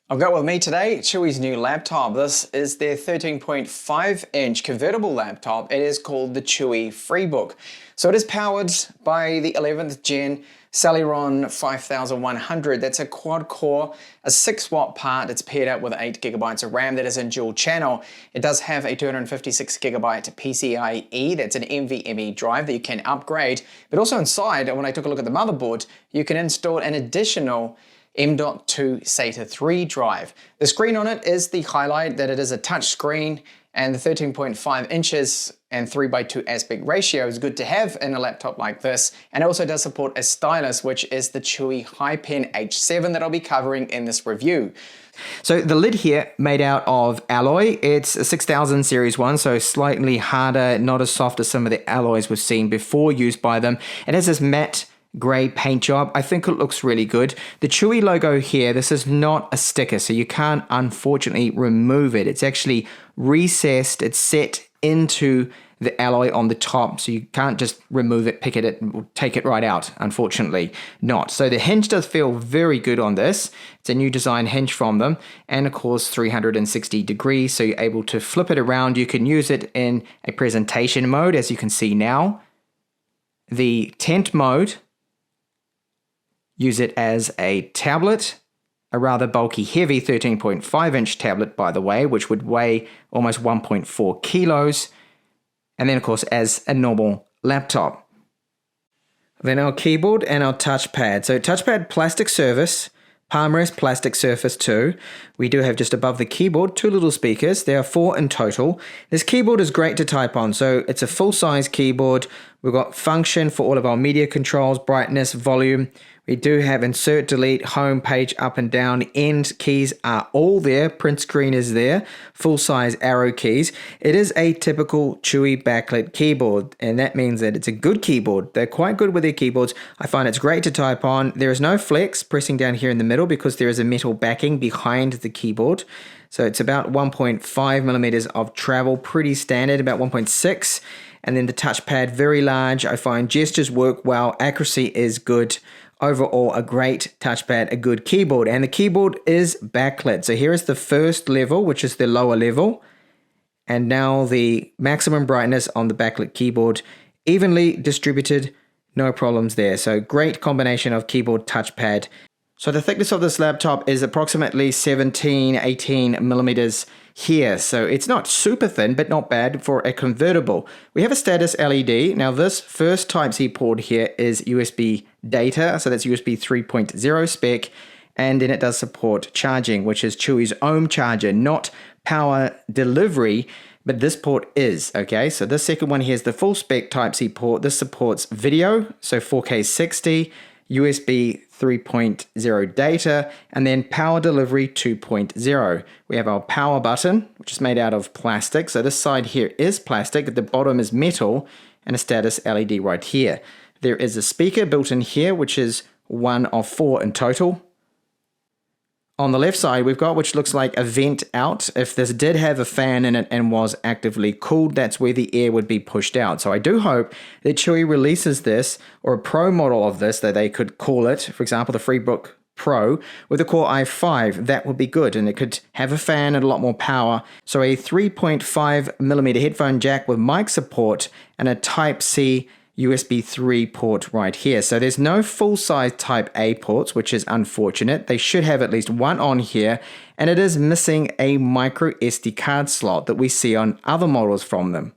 I've got with me today Chuwi's new laptop. This is their 13.5-inch convertible laptop. It is called the Chuwi Freebook. So it is powered by the 11th gen Celeron 5100. That's a quad core, a 6-watt part. It's paired up with 8 gigabytes of RAM that is in dual channel. It does have a 256 gigabyte PCIe. That's an NVMe drive that you can upgrade. But also inside, when I took a look at the motherboard, you can install an additional M.2 SATA 3 drive. The screen on it is the highlight, that it is a touch screen, and the 13.5 inches and 3:2 aspect ratio is good to have in a laptop like this. And it also does support a stylus, which is the Chuwi HiPen H7 that I'll be covering in this review. So the lid here made out of alloy. It's a 6000 series one, so slightly harder, not as soft as some of the alloys we've seen before used by them. It has this matte grey paint job. I think it looks really good. The Chuwi logo here, this is not a sticker, so you can't unfortunately remove it. It's actually recessed, it's set into the alloy on the top, so you can't just remove it, pick it, take it right out, unfortunately not. So the hinge does feel very good on this. It's a new design hinge from them, and of course 360 degrees, so you're able to flip it around. You can use it in a presentation mode, as you can see now. The tent mode, use it as a tablet, a rather bulky, heavy 13.5-inch tablet, by the way, which would weigh almost 1.4 kilos. And then, of course, as a normal laptop. Then our keyboard and our touchpad. So touchpad plastic surface, palm rest plastic surface too. We do have just above the keyboard 2 little speakers. There are 4 in total. This keyboard is great to type on. So it's a full-size keyboard. We've got function for all of our media controls, brightness, volume. We do have insert, delete, home, page, up and down, end keys are all there. Print screen is there. Full-size arrow keys. It is a typical Chuwi backlit keyboard, and that means that it's a good keyboard. They're quite good with their keyboards. I find it's great to type on. There is no flex pressing down here in the middle because there is a metal backing behind the keyboard. So it's about 1.5 millimeters of travel, pretty standard, about 1.6. And then the touchpad, very large. I find gestures work well. Accuracy is good. Overall, a great touchpad, a good keyboard, and the keyboard is backlit. So here is the first level, which is the lower level, and now the maximum brightness on the backlit keyboard, evenly distributed, no problems there. So great combination of keyboard, touchpad. So the thickness of this laptop is approximately 18 millimeters here. So it's not super thin, but not bad for a convertible. We have a status LED. Now this first Type-C port here is USB data. So that's USB 3.0 spec. And then it does support charging, which is Chuwi's ohm charger, not power delivery. But this port is, okay? So this second one here is the full spec Type-C port. This supports video, so 4K 60, USB 3.0 data, and then power delivery 2.0. We have our power button, which is made out of plastic. So this side here is plastic, the bottom is metal, and a status LED right here. There is a speaker built in here, which is 1 of 4 in total. On the left side, we've got which looks like a vent out. If this did have a fan in it and was actively cooled, that's where the air would be pushed out. So I do hope that Chuwi releases this, or a Pro model of this that they could call it, for example, the Freebook Pro with a Core i5. That would be good, and it could have a fan and a lot more power. So a 3.5 millimeter headphone jack with mic support and a Type-C USB 3 port right here. So there's no full-size Type A ports, which is unfortunate. They should have at least one on here, and it is missing a micro SD card slot that we see on other models from them.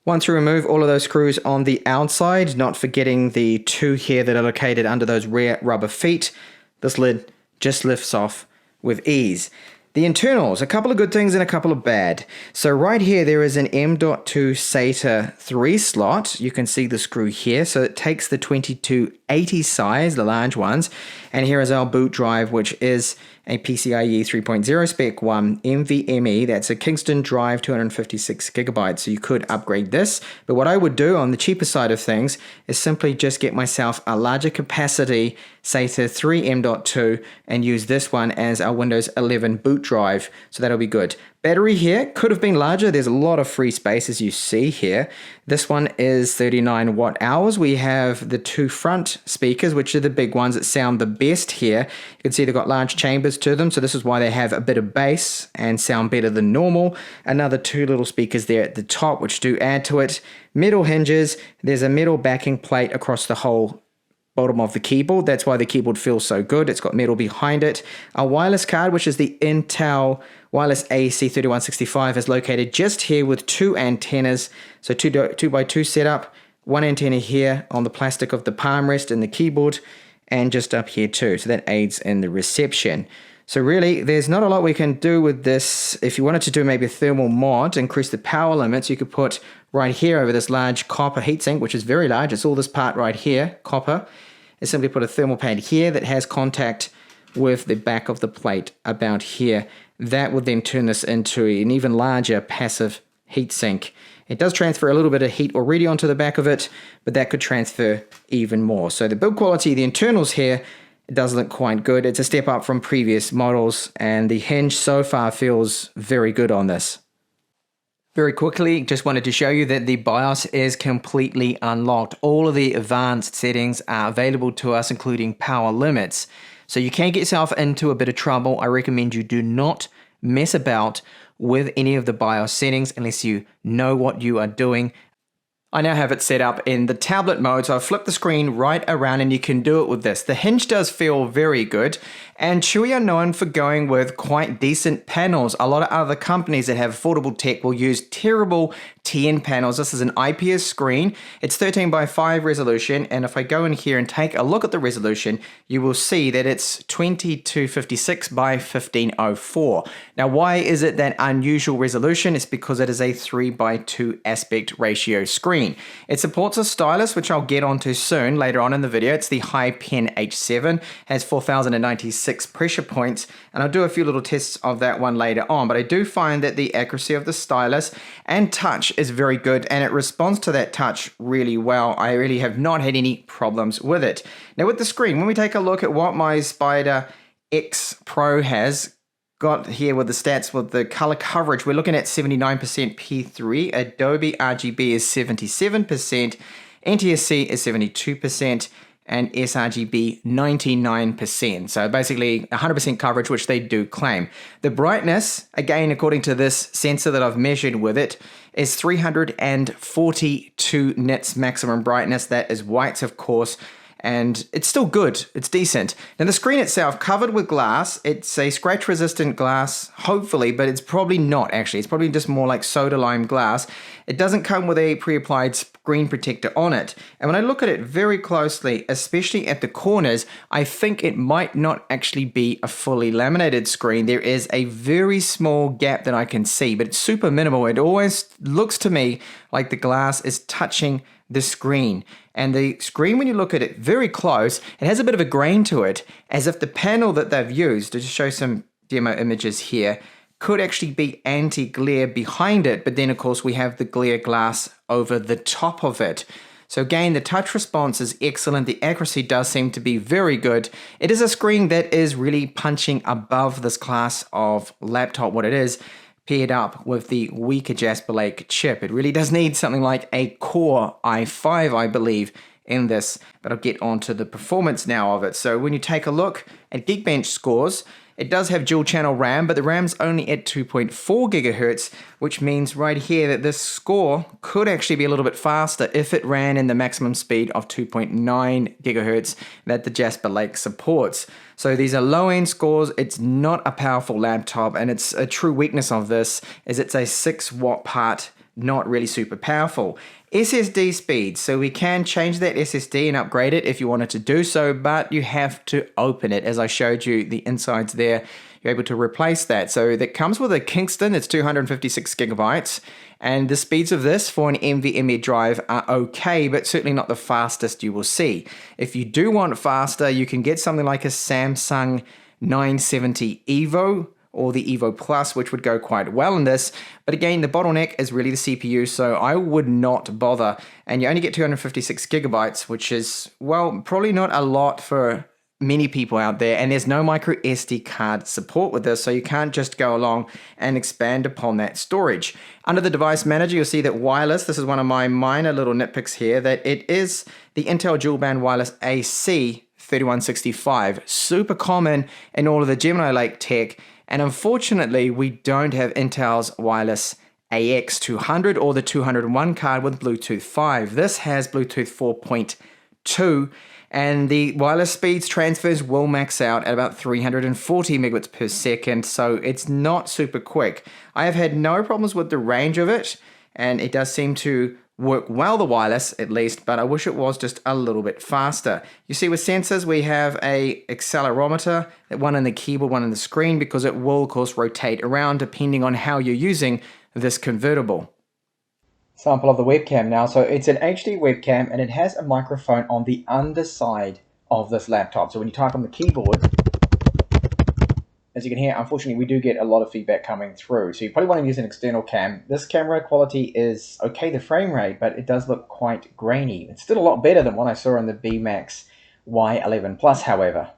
Once you remove all of those screws on the outside, not forgetting the 2 here that are located under those rear rubber feet, this lid just lifts off with ease. The internals, a couple of good things and a couple of bad. So right here, there is an M.2 SATA 3 slot. You can see the screw here. So it takes the 2280 size, the large ones. And here is our boot drive, which is a PCIe 3.0 spec one, NVMe. That's a Kingston drive, 256 gigabytes. So you could upgrade this. But what I would do on the cheaper side of things is simply just get myself a larger capacity SATA 3 M.2 and use this one as our Windows 11 boot drive. So that'll be good. Battery here could have been larger. There's a lot of free space as you see here. This one is 39 watt hours. We have the 2 front speakers, which are the big ones that sound the best here. You can see they've got large chambers speakers to them, so this is why they have a bit of bass and sound better than normal. Another 2 little speakers there at the top, which do add to it. Metal hinges. There's a metal backing plate across the whole bottom of the keyboard. That's why the keyboard feels so good. It's got metal behind it. A wireless card, which is the Intel Wireless AC3165, is located just here with 2 antennas. So 2x2 setup. 1 antenna here on the plastic of the palm rest and the keyboard, and just up here too. So that aids in the reception. So really, there's not a lot we can do with this. If you wanted to do maybe a thermal mod, increase the power limits, you could put right here over this large copper heatsink, which is very large. It's all this part right here, copper. And simply put a thermal pad here that has contact with the back of the plate about here. That would then turn this into an even larger passive heatsink. It does transfer a little bit of heat already onto the back of it, but that could transfer even more. So the build quality, the internals here, it does look quite good. It's a step up from previous models, and the hinge so far feels very good on this. Very quickly, just wanted to show you that the BIOS is completely unlocked. All of the advanced settings are available to us, including power limits. So you can get yourself into a bit of trouble. I recommend you do not mess about with any of the BIOS settings unless you know what you are doing. I now have it set up in the tablet mode, so I've flipped the screen right around and you can do it with this. The hinge does feel very good, and Chuwi are known for going with quite decent panels. A lot of other companies that have affordable tech will use terrible TN panels. This is an IPS screen. It's 13:5 resolution, and if I go in here and take a look at the resolution, you will see that it's 2256 by 1504. Now, why is it that unusual resolution? It's because it is a 3:2 aspect ratio screen. It supports a stylus, which I'll get onto soon later on in the video. It's the HiPen H7, has 4096 pressure points, and I'll do a few little tests of that one later on. But I do find that the accuracy of the stylus and touch is very good, and it responds to that touch really well. I really have not had any problems with it. Now with the screen, when we take a look at what my Spider X Pro has got here with the stats with the color coverage, we're looking at 79% P3, Adobe RGB is 77%, NTSC is 72%, and sRGB 99%. So basically 100% coverage, which they do claim. The brightness, again, according to this sensor that I've measured with it, is 342 nits maximum brightness. That is whites, of course, and it's still good. It's decent. Now the screen itself, covered with glass, it's a scratch resistant glass, hopefully, but it's probably not actually. It's probably just more like soda lime glass. It doesn't come with a pre-applied screen protector on it. And when I look at it very closely, especially at the corners, I think it might not actually be a fully laminated screen. There is a very small gap that I can see, but it's super minimal. It always looks to me like the glass is touching the screen. And the screen, when you look at it very close, it has a bit of a grain to it, as if the panel that they've used, to just show some demo images here, could actually be anti-glare behind it, but then of course we have the glare glass over the top of it. So again, the touch response is excellent. The accuracy does seem to be very good. It is a screen that is really punching above this class of laptop, what it is, paired up with the weaker Jasper Lake chip. It really does need something like a Core i5, I believe, in this, but I'll get onto the performance now of it. So when you take a look at Geekbench scores, it does have dual channel RAM, but the RAM's only at 2.4 gigahertz, which means right here that this score could actually be a little bit faster if it ran in the maximum speed of 2.9 gigahertz that the Jasper Lake supports. So these are low-end scores. It's not a powerful laptop, and it's a true weakness of this is it's a 6-watt part, not really super powerful. SSD speed, so we can change that SSD and upgrade it if you wanted to do so, but you have to open it. As I showed you the insides there, you're able to replace that. So that comes with a Kingston, it's 256 gigabytes, and the speeds of this for an NVMe drive are okay, but certainly not the fastest you will see. If you do want faster, you can get something like a Samsung 970 EVO, or the Evo Plus, which would go quite well in this. But again, the bottleneck is really the CPU, so I would not bother. And you only get 256 gigabytes, which is, well, probably not a lot for many people out there. And there's no micro SD card support with this, so you can't just go along and expand upon that storage. Under the device manager, you'll see that wireless, this is one of my minor little nitpicks here, that it is the Intel dual band wireless AC 3165. Super common in all of the Gemini Lake tech. And unfortunately, we don't have Intel's wireless AX200 or the 201 card with Bluetooth 5. This has Bluetooth 4.2, and the wireless speeds transfers will max out at about 340 megabits per second, so it's not super quick. I have had no problems with the range of it, and it does seem to work well, the wireless at least, but I wish it was just a little bit faster. You see with sensors, we have a accelerometer, one in the keyboard, one in the screen, because it will of course rotate around depending on how you're using this convertible. Sample of the webcam now. So it's an HD webcam and it has a microphone on the underside of this laptop. So when you type on the keyboard, as you can hear, unfortunately, we do get a lot of feedback coming through. So you probably want to use an external cam. This camera quality is okay, the frame rate, but it does look quite grainy. It's still a lot better than what I saw in the B-Max Y11 Plus, however.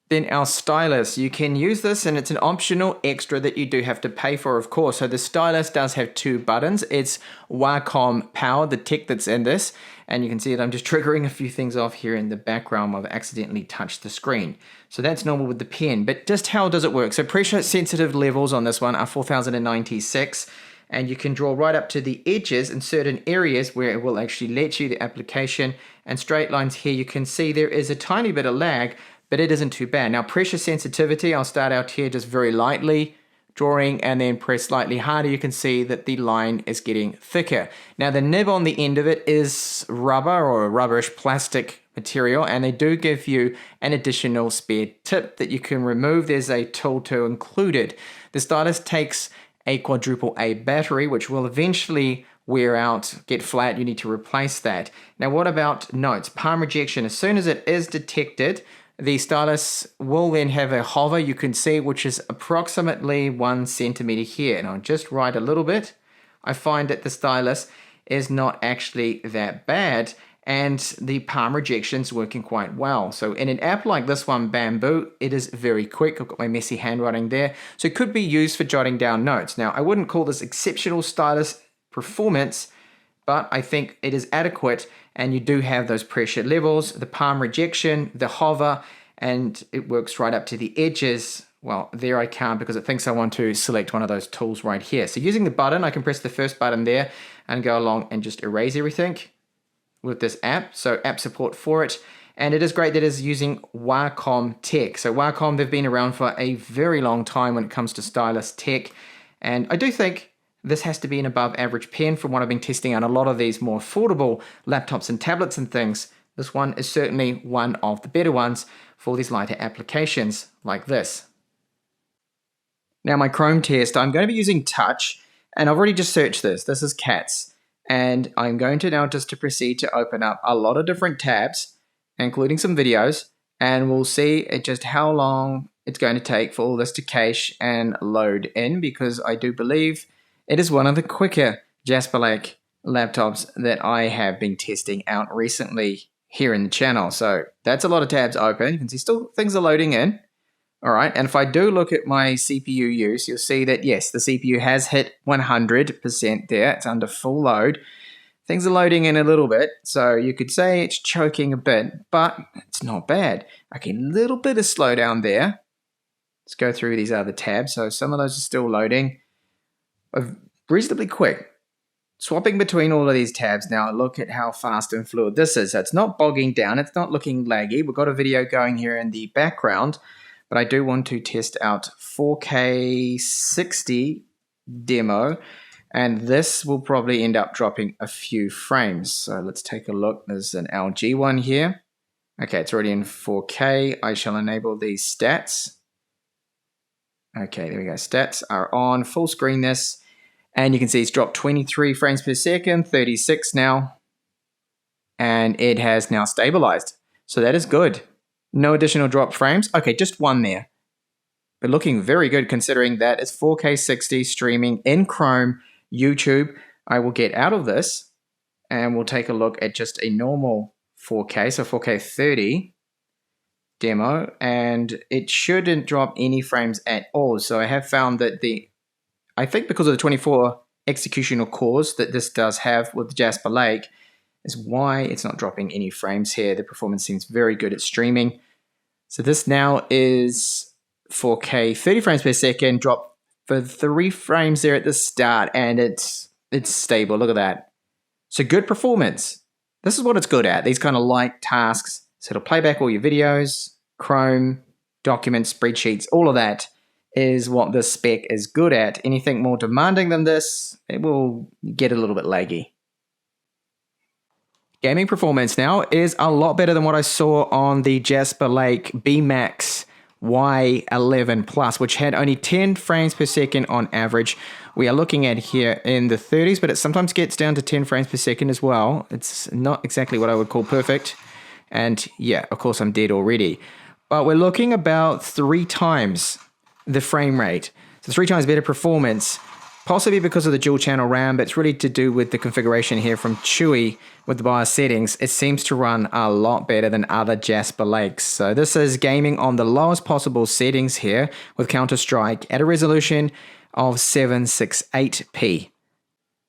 Then our Stylus, you can use this and it's an optional extra that you do have to pay for, of course. So the Stylus does have two buttons. It's Wacom powered, the tech that's in this. And you can see that I'm just triggering a few things off here in the background. I've accidentally touched the screen. So that's normal with the pen, but just how does it work? So pressure sensitive levels on this one are 4096. And you can draw right up to the edges in certain areas where it will actually let you the application. And straight lines here, you can see there is a tiny bit of lag, but it isn't too bad. Now pressure sensitivity, I'll start out here just very lightly drawing and then press slightly harder. You can see that the line is getting thicker. Now the nib on the end of it is rubber or a rubberish plastic material, and they do give you an additional spare tip that you can remove. There's a tool to included. The Stylus takes a quadruple A battery, which will eventually wear out, get flat. You need to replace that. Now what about notes? Palm rejection. As soon as it is detected, the Stylus will then have a hover, you can see, which is approximately 1 centimeter here. And I'll just write a little bit. I find that the Stylus is not actually that bad, and the palm rejection's working quite well. So in an app like this one, Bamboo, it is very quick. I've got my messy handwriting there. So it could be used for jotting down notes. Now, I wouldn't call this exceptional Stylus performance, but I think it is adequate, and you do have those pressure levels, the palm rejection, the hover, and it works right up to the edges. Well, there I can't because it thinks I want to select one of those tools right here. So using the button, I can press the first button there and go along and just erase everything with this app. So app support for it. And it is great that it is using Wacom tech. So Wacom, they've been around for a very long time when it comes to stylus tech. And I do think this has to be an above average pen from what I've been testing on a lot of these more affordable laptops and tablets and things. This one is certainly one of the better ones for these lighter applications like this. Now my Chrome test, I'm going to be using touch, and I've already just searched this. This is cats. And I'm going to now just to proceed to open up a lot of different tabs, including some videos, and we'll see just how long it's going to take for all this to cache and load in, because I do believe it is one of the quicker Jasper Lake laptops that I have been testing out recently here in the channel. So that's a lot of tabs open. You can see still things are loading in. All right, and if I do look at my CPU use, you'll see that yes, the CPU has hit 100% there. It's under full load. Things are loading in a little bit, so you could say it's choking a bit, but it's not bad. Okay, a little bit of slowdown there. Let's go through these other tabs. So some of those are still loading. Reasonably quick. Swapping between all of these tabs now, look at how fast and fluid this is. So it's not bogging down, it's not looking laggy. We've got a video going here in the background, but I do want to test out 4K 60 demo, and this will probably end up dropping a few frames. So let's take a look. There's an LG one here. Okay, it's already in 4K. I shall enable these stats. Okay, there we go. Stats are on. Full screen this. And you can see it's dropped 23 frames per second, 36 now. And it has now stabilized. So that is good. No additional drop frames. Okay, just one there. But looking very good considering that it's 4K 60 streaming in Chrome, YouTube. I will get out of this and we'll take a look at just a normal 4K, so 4K 30 demo, and it shouldn't drop any frames at all. So I have found that I think because of the 24 executional cores that this does have with Jasper Lake, is why it's not dropping any frames here. The performance seems very good at streaming. So this now is 4K, 30 frames per second, drop for 3 frames there at the start, and it's stable. Look at that. So good performance. This is what it's good at, these kind of light tasks. So it'll play back all your videos, Chrome, documents, spreadsheets, all of that is what this spec is good at. Anything more demanding than this, it will get a little bit laggy. Gaming performance now is a lot better than what I saw on the Jasper Lake B-Max Y11 Plus, which had only 10 frames per second on average. We are looking at here in the 30s, but it sometimes gets down to 10 frames per second as well. It's not exactly what I would call perfect. And yeah, of course I'm dead already. But we're looking about 3 times the frame rate. So 3 times better performance, possibly because of the dual channel RAM, but it's really to do with the configuration here from Chuwi with the BIOS settings. It seems to run a lot better than other Jasper Lakes. So this is gaming on the lowest possible settings here with Counter-Strike at a resolution of 768p.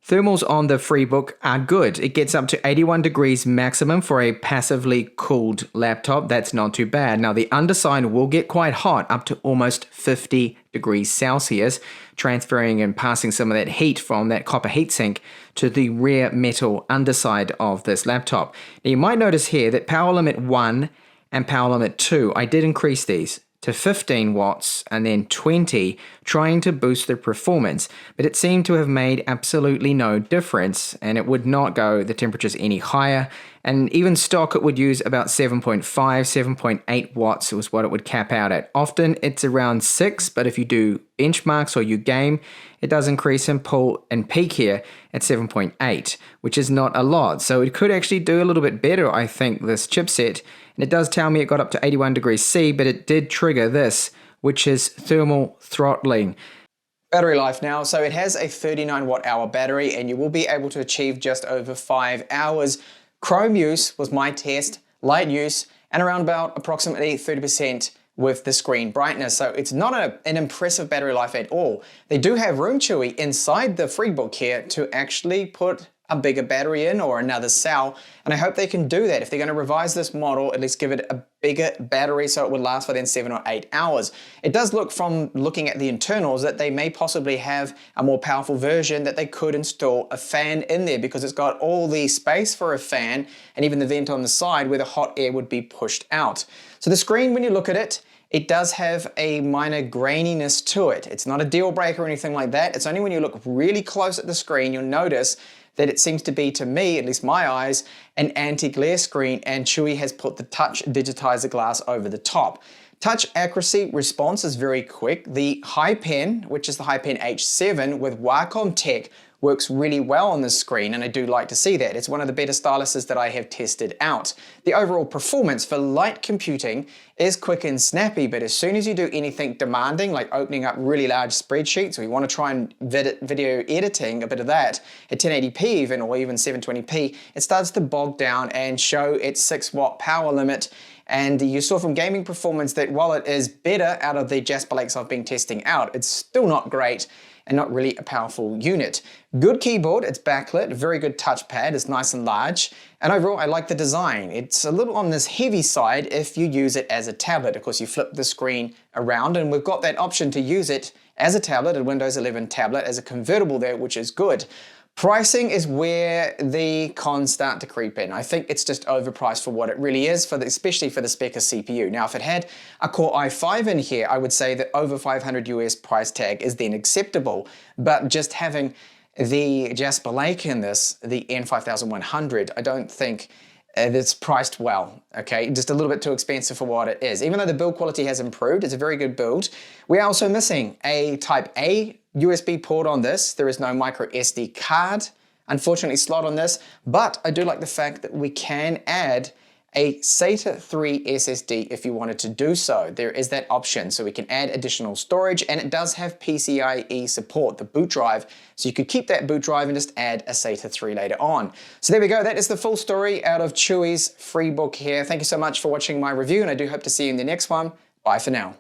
Thermals on the Freebook are good. It gets up to 81 degrees maximum for a passively cooled laptop. That's not too bad. Now the underside will get quite hot, up to almost 50 degrees Celsius, transferring and passing some of that heat from that copper heatsink to the rear metal underside of this laptop. Now you might notice here that power limit 1 and power limit 2, I did increase these to 15 watts and then 20, trying to boost the performance, but it seemed to have made absolutely no difference, and it would not go the temperatures any higher, and even stock it would use about 7.5, 7.8 watts was what it would cap out at. Often it's around 6, but if you do benchmarks or you game, it does increase and pull and peak here at 7.8, which is not a lot, so it could actually do a little bit better, I think, this chipset. And it does tell me it got up to 81 degrees C, but it did trigger this, which is thermal throttling. Battery life now, so it has a 39 watt hour battery and you will be able to achieve just over 5 hours. Chrome use was my test, light use, and around about approximately 30% with the screen brightness. So it's not an impressive battery life at all. They do have room, Chuwi, inside the Freebook here to actually put a bigger battery in or another cell, and I hope they can do that. If they're going to revise this model, at least give it a bigger battery so it would last for then 7 or 8 hours. It does look, from looking at the internals, that they may possibly have a more powerful version that they could install a fan in there, because it's got all the space for a fan and even the vent on the side where the hot air would be pushed out. So the screen, when you look at it, it does have a minor graininess to it. It's not a deal breaker or anything like that. It's only when you look really close at the screen you'll notice that it seems to be, to me, at least my eyes, an anti-glare screen, and Chuwi has put the touch digitizer glass over the top. Touch accuracy response is very quick. The HiPen, which is the HiPen H7 with Wacom tech, works really well on this screen, and I do like to see that. It's one of the better styluses that I have tested out. The overall performance for light computing is quick and snappy, but as soon as you do anything demanding, like opening up really large spreadsheets, or you want to try and video editing, a bit of that, at 1080p even, or even 720p, it starts to bog down and show its 6 watt power limit. And you saw from gaming performance that while it is better out of the Jasper Lakes I've been testing out, it's still not great and not really a powerful unit. Good keyboard, it's backlit, very good touchpad, it's nice and large, and overall I like the design. It's a little on this heavy side if you use it as a tablet. Of course, you flip the screen around and we've got that option to use it as a tablet, a Windows 11 tablet, as a convertible there, which is good. Pricing is where the cons start to creep in. I think it's just overpriced for what it really is, especially for the spec of CPU. Now, if it had a Core i5 in here, I would say that over 500 US price tag is then acceptable. But just having the Jasper Lake in this, the N5100, I don't think it's priced well, okay? Just a little bit too expensive for what it is. Even though the build quality has improved, it's a very good build. We are also missing a Type A USB port on this. There is no micro SD card, unfortunately, slot on this, but I do like the fact that we can add a SATA 3 SSD if you wanted to do so. There is that option, so we can add additional storage, and it does have PCIe support, the boot drive, so you could keep that boot drive and just add a SATA 3 later on. So there we go, that is the full story out of Chuwi's Freebook here. Thank you so much for watching my review, and I do hope to see you in the next one. Bye for now.